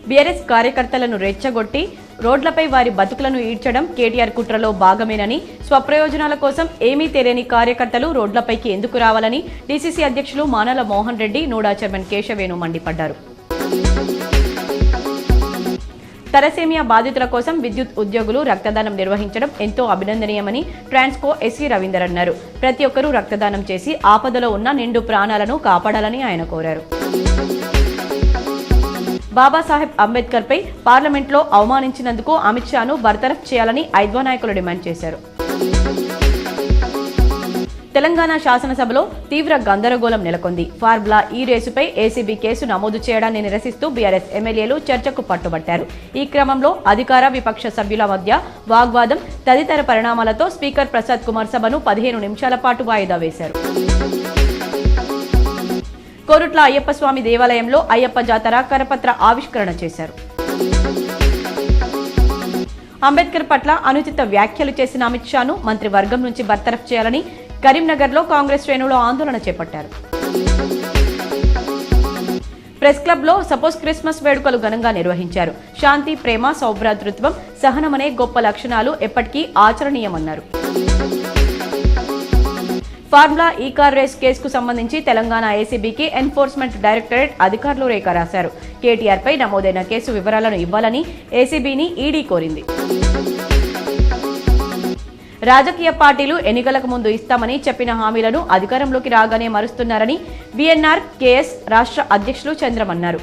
BRS కార్యకర్తలను రెచ్చగొట్టి రోడ్లపై వారి బతుకులను ఈడ్చడం కేటీఆర్ కుట్రలో భాగమేనని, స్వప్రయోజనాల కోసం ఏమీ తెలియని కార్యకర్తలు రోడ్లపైకి ఎందుకు రావాలని డీసీసీ అధ్యక్షులు మానల మోహన్ రెడ్డి, నూడా చైర్మన్ కేశవేణు మండిపడ్డారు. తలసేమియా బాధితుల కోసం విద్యుత్ ఉద్యోగులు రక్తదానం నిర్వహించడం ఎంతో అభినందనీయమని ట్రాన్స్కో ఎస్సీ రవీందర్ అన్నారు. ప్రతి ఒక్కరూ రక్తదానం చేసి ఆపదలో ఉన్న నిండు ప్రాణాలను కాపాడాలని ఆయన కోరారు. బాబాసాహెబ్ అంబేద్కర్ పై పార్లమెంట్లో అవమానించినందుకు అమిత్ షాను బర్తరఫ్ చేయాలని ఐద్వా నాయకులు డిమాండ్ చేశారు. తెలంగాణ శాసనసభలో తీవ్ర గందరగోళం నెలకొంది. ఫార్ములా ఈ రేసుపై ఏసీబీ కేసు నమోదు చేయడాన్ని నిరసిస్తూ బీఆర్ఎస్ ఎమ్మెల్యేలు చర్చకు పట్టుబట్టారు. ఈ క్రమంలో అధికార విపక్ష సభ్యుల మధ్య వాగ్వాదం తదితర పరిణామాలతో స్పీకర్ ప్రసాద్ కుమార్ సభను 15 నిమిషాల పాటు వాయిదా వేశారు. కోరుట్ల అయ్యప్ప స్వామి దేవాలయంలో అయ్యప్ప జాతర కరపత్ర ఆవిష్కరణ చేశారు. అంబేద్కర్ పట్ల అనుచిత వ్యాఖ్యలు చేసిన అమిత్ షాను మంత్రివర్గం నుంచి బర్తరఫ్ చేయాలని కరీంనగర్లో కాంగ్రెస్ శ్రేణులు ఆందోళన చేపట్టారు. ప్రెస్ క్లబ్లో సపోజ్ క్రిస్మస్ వేడుకలు ఘనంగా నిర్వహించారు. శాంతి, ప్రేమ, సౌభ్రాతృత్వం, సహనమనే గొప్ప లక్షణాలు ఎప్పటికీ ఆచరణీయమన్నారు. ఫార్ములా ఈ కార్ రేస్ కేసుకు సంబంధించి తెలంగాణ ఏసీబీకి ఎన్ఫోర్స్మెంట్ డైరెక్టరేట్ అధికారులు లేఖ రాశారు. కేటీఆర్ పై నమోదైన కేసు వివరాలను ఇవ్వాలని ఏసీబీని ఈడీ కోరింది. రాజకీయ పార్టీలు ఎన్నికలకు ముందు ఇస్తామని చెప్పిన హామీలను అధికారంలోకి రాగానే మరుస్తున్నారని వీఎన్ఆర్ కేఎస్ రాష్ట్ర అధ్యక్షులు చంద్రం అన్నారు.